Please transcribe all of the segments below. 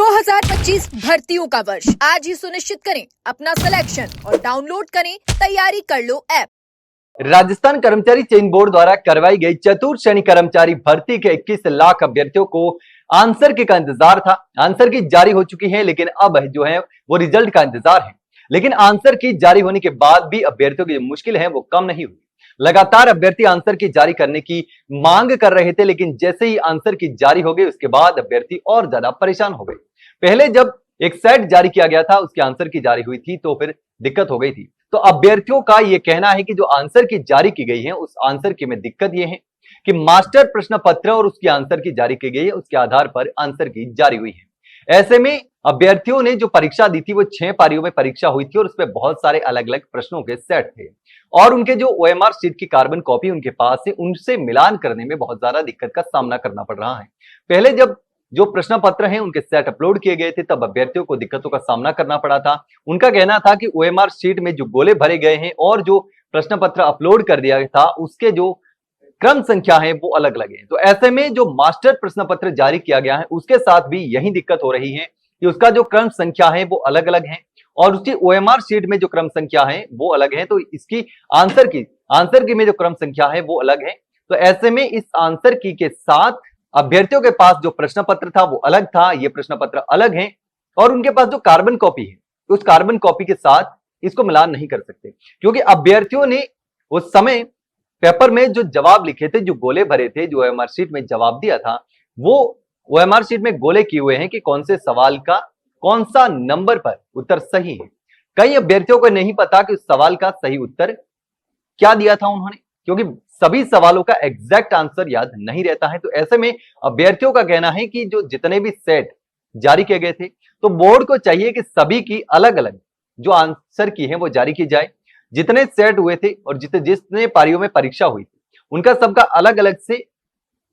2025 भर्तियों का वर्ष आज ही सुनिश्चित करें अपना सिलेक्शन और डाउनलोड करें तैयारी कर लो ऐप। राजस्थान कर्मचारी चयन बोर्ड द्वारा करवाई गई चतुर्थ श्रेणी कर्मचारी भर्ती के 21 लाख अभ्यर्थियों को आंसर की का इंतजार था। आंसर की जारी हो चुकी है, लेकिन अब जो है वो रिजल्ट का इंतजार है। लेकिन आंसर की जारी होने के बाद भी अभ्यर्थियों की जो मुश्किल है वो कम नहीं हुई। लगातार अभ्यर्थी आंसर की जारी करने की मांग कर रहे थे, लेकिन जैसे ही आंसर की जारी हो गई उसके बाद अभ्यर्थी और ज्यादा परेशान हो गए। पहले जब एक सेट जारी किया गया था, उसकी आंसर की जारी हुई थी तो फिर दिक्कत हो गई थी। तो अभ्यर्थियों का यह कहना है कि जो आंसर की जारी की गई है उस आंसर की में दिक्कत यह है कि मास्टर प्रश्न पत्र और उसकी आंसर की जारी की गई है, उसके आधार पर आंसर की जारी हुई है। ऐसे में अभ्यर्थियों ने जो परीक्षा दी थी वो 6 पारियों में परीक्षा हुई थी और उसमें बहुत सारे अलग अलग प्रश्नों के सेट थे और उनके जो ओएमआर शीट की कार्बन कॉपी उनके पास है, उनसे मिलान करने में बहुत ज्यादा दिक्कत का सामना करना पड़ रहा है। पहले जब जो प्रश्न पत्र हैं उनके सेट अपलोड किए गए थे तब अभ्यर्थियों को दिक्कतों का सामना करना पड़ा था। उनका कहना था कि ओएमआर शीट में जो गोले भरे गए हैं और जो प्रश्न पत्र अपलोड कर दिया था उसके जो क्रम संख्या है वो अलग अलग है। तो ऐसे में जो मास्टर प्रश्न पत्र जारी किया गया है उसके साथ भी यही दिक्कत हो रही है कि उसका जो क्रम संख्या है वो अलग अलग है और उसकी ओएमआर शीट में जो क्रम संख्या है वो अलग है। तो इसकी आंसर की में जो क्रम संख्या है वो अलग है। तो ऐसे में इस आंसर की के साथ अभ्यर्थियों के पास जो प्रश्न पत्र था वो अलग था, ये प्रश्न पत्र अलग है और उनके पास जो कार्बन कॉपी है उस कार्बन कॉपी के साथ इसको मिलान नहीं कर सकते, क्योंकि अभ्यर्थियों ने उस समय पेपर में जो जवाब लिखे थे, जो गोले भरे थे, जो ओएमआर शीट में जवाब दिया था, वो ओएमआर शीट में गोले किए हुए हैं कि कौन से सवाल का कौन सा नंबर पर उत्तर सही है। कई अभ्यर्थियों को नहीं पता कि उस सवाल का सही उत्तर क्या दिया था उन्होंने, क्योंकि सभी सवालों का एग्जैक्ट आंसर याद नहीं रहता है। तो ऐसे में अभ्यर्थियों का कहना है कि जो जितने भी सेट जारी किए गए थे तो बोर्ड को चाहिए कि सभी की अलग अलग जो आंसर की है वो जारी की जाए। जितने सेट हुए थे और जितने पारियों में परीक्षा हुई थी उनका सबका अलग अलग से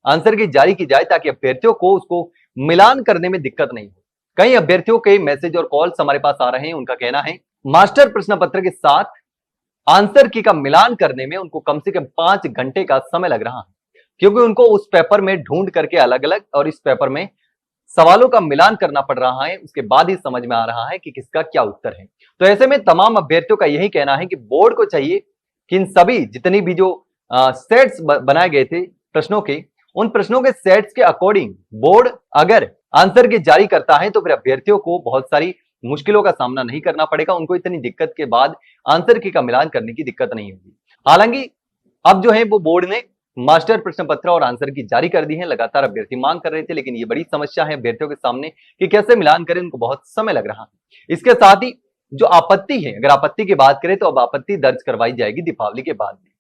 आंसर की जारी की जाए ताकि अभ्यर्थियों को उसको मिलान करने में दिक्कत नहीं हो। कई अभ्यर्थियों के मैसेज और कॉल्स हमारे पास आ रहे हैं। उनका कहना है मास्टर प्रश्न पत्र के साथ आंसर की का मिलान करने में उनको कम से कम 5 घंटे का समय लग रहा है, क्योंकि उनको उस पेपर में ढूंढ करके अलग अलग और इस पेपर में सवालों का मिलान करना पड़ रहा है। उसके बाद ही समझ में आ रहा है कि किसका क्या उत्तर है। तो ऐसे में तमाम अभ्यर्थियों का यही कहना है कि बोर्ड को चाहिए कि इन सभी जितनी भी जो सेट्स बनाए गए थे प्रश्नों के, उन प्रश्नों के सेट्स के अकॉर्डिंग बोर्ड अगर आंसर की जारी करता है तो फिर अभ्यर्थियों को बहुत सारी मुश्किलों का सामना नहीं करना पड़ेगा। उनको इतनी दिक्कत के बाद आंसर की का मिलान करने की दिक्कत नहीं होगी। हालांकि अब जो है वो बोर्ड ने मास्टर प्रश्न पत्र और आंसर की जारी कर दी है। लगातार अभ्यर्थी मांग कर रहे थे, लेकिन ये बड़ी समस्या है अभ्यर्थियों के सामने कि कैसे मिलान करें, उनको बहुत समय लग रहा है। इसके साथ ही जो आपत्ति है, अगर आपत्ति की बात करें तो अब आपत्ति दर्ज करवाई जाएगी दीपावली के बाद में,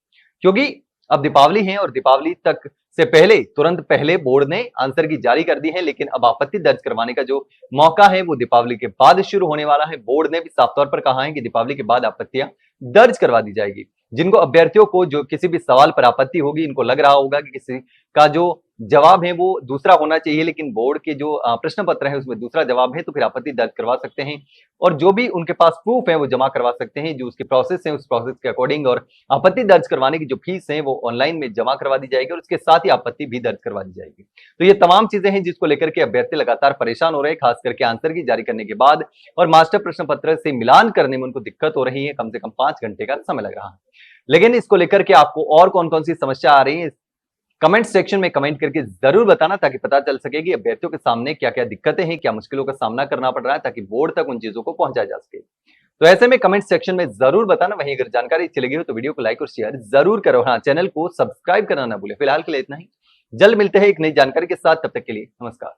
क्योंकि अब दीपावली है और दीपावली तक से पहले तुरंत पहले बोर्ड ने आंसर की जारी कर दी है, लेकिन अब आपत्ति दर्ज करवाने का जो मौका है वो दीपावली के बाद शुरू होने वाला है। बोर्ड ने भी साफ तौर पर कहा है कि दीपावली के बाद आपत्तियां दर्ज करवा दी जाएगी। जिनको अभ्यर्थियों को जो किसी भी सवाल पर आपत्ति होगी, इनको लग रहा होगा कि किसी का जो जवाब है वो दूसरा होना चाहिए, लेकिन बोर्ड के जो प्रश्न पत्र है उसमें दूसरा जवाब है, तो फिर आपत्ति दर्ज करवा सकते हैं और जो भी उनके पास प्रूफ है वो जमा करवा सकते हैं। जो उसकी प्रोसेस है उस प्रोसेस के अकॉर्डिंग और आपत्ति दर्ज करवाने की जो फीस है वो ऑनलाइन में जमा करवा दी जाएगी और उसके साथ ही आपत्ति भी दर्ज करवा दी जाएगी। तो ये तमाम चीजें हैं जिसको लेकर के अभ्यर्थी लगातार परेशान हो रहे हैं, खास करके आंसर की जारी करने के बाद और मास्टर प्रश्न पत्र से मिलान करने में उनको दिक्कत हो रही है। कम से कम 5 घंटे का समय लग रहा है। लेकिन इसको लेकर के आपको और कौन कौन सी समस्या आ रही है कमेंट सेक्शन में कमेंट करके जरूर बताना, ताकि पता चल सके कि अभ्यर्थियों के सामने क्या क्या दिक्कतें हैं, क्या मुश्किलों का सामना करना पड़ रहा है, ताकि बोर्ड तक उन चीजों को पहुंचाया जा सके। तो ऐसे में कमेंट सेक्शन में जरूर बताना। वहीं अगर जानकारी अच्छी लगी हो तो वीडियो को लाइक और शेयर जरूर करो। हाँ, चैनल को सब्सक्राइब करना ना भूले। फिलहाल के लिए इतना ही, जल्द मिलते हैं एक नई जानकारी के साथ, तब तक के लिए नमस्कार।